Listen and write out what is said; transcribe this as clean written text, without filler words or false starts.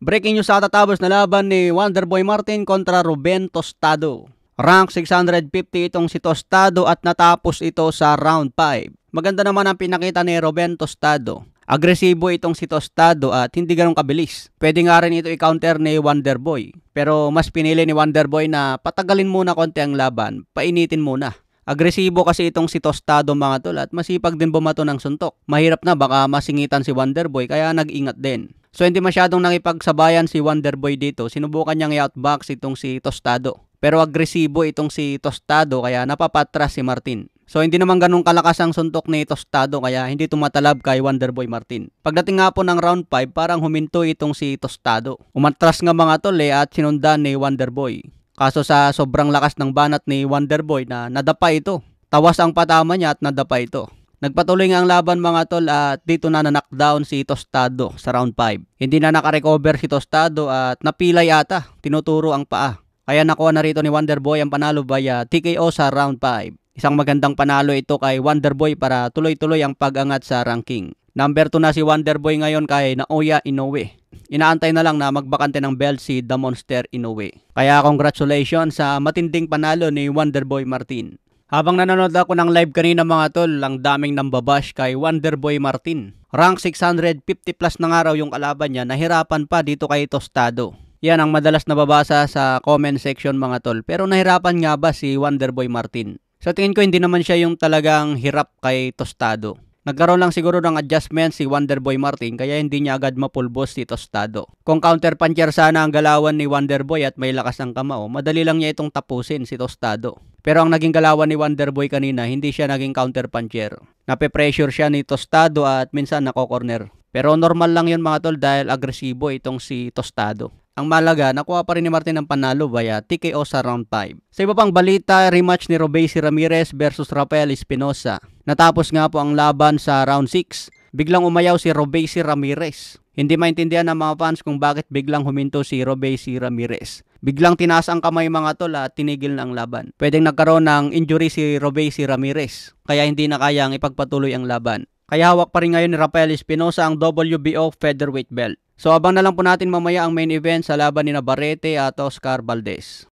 Breaking news sa katatapos na laban ni Wonderboy Martin kontra Ruben Tostado. Rank 650 itong si Tostado at natapos ito sa round 5. Maganda naman ang pinakita ni Ruben Tostado. Agresibo itong si Tostado at hindi ganun kabilis. Pwede nga rin ito i-counter ni Wonderboy. Pero mas pinili ni Wonderboy na patagalin muna konti ang laban, painitin muna. Agresibo kasi itong si Tostado mga tol at masipag din bumato ng suntok. Mahirap na baka masingitan si Wonderboy kaya nag-ingat din. So hindi masyadong nakipagsabayan si Wonderboy dito. Sinubukan niyang i-outbox itong si Tostado. Pero agresibo itong si Tostado kaya napapatras si Martin. So hindi naman ganun kalakas ang suntok ni Tostado kaya hindi tumatalab kay Wonderboy Martin. Pagdating nga po ng round 5 parang huminto itong si Tostado. Umatras nga mga tol at sinundan ni Wonderboy. Kaso sa sobrang lakas ng banat ni Wonderboy na nadapa ito. Tawas ang patama niya at nadapa ito. Nagpatuloy nga ang laban mga tol at dito na knockdown si Tostado sa round 5. Hindi na nakarecover si Tostado at napilay ata, tinuturo ang paa. Kaya nakuha na rito ni Wonderboy ang panalo via TKO sa round 5. Isang magandang panalo ito kay Wonderboy para tuloy-tuloy ang pag-angat sa ranking. Number 2 na si Wonderboy ngayon kay Naoya Inoue. Inaantay na lang na magbakante ng belt si The Monster Inoue. Kaya congratulations sa matinding panalo ni Wonderboy Martin. Habang nanonood ako ng live kanina mga tol, ang daming nambabash kay Wonderboy Martin. Rank 650 plus na nga raw yung kalaban niya, nahirapan pa dito kay Tostado. Yan ang madalas nababasa sa comment section mga tol. Pero nahirapan nga ba si Wonderboy Martin? Sa tingin ko hindi naman siya yung talagang hirap kay Tostado. Nagkaroon lang siguro ng adjustment si Wonderboy Martin kaya hindi niya agad mapulbos si Tostado. Kung counter puncher sana ang galawan ni Wonderboy at may lakas ng kamao, madali lang niya itong tapusin si Tostado. Pero ang naging galawan ni Wonderboy kanina, hindi siya naging counter puncher. Nape-pressure siya ni Tostado at minsan nako-corner. Pero normal lang yun mga tol dahil agresibo itong si Tostado. Ang malaga, nakuha pa rin ni Martin ang panalo via TKO sa round 5. Sa iba pang balita, rematch ni Robeisy Ramirez versus Rafael Espinosa. Natapos nga po ang laban sa round 6. Biglang umayaw si Robeisy Ramirez. Hindi maintindihan ng mga fans kung bakit biglang huminto si Robeisy Ramirez. Biglang tinaas ang kamay mga tol at tinigil na ang laban. Pwedeng nagkaroon ng injury si Robeisy Ramirez. Kaya hindi na kayang ipagpatuloy ang laban. Kaya hawak pa rin ngayon ni Rafael Espinosa ang WBO featherweight belt. So abang na lang po natin mamaya ang main event sa laban ni Navarrete at Oscar Valdez.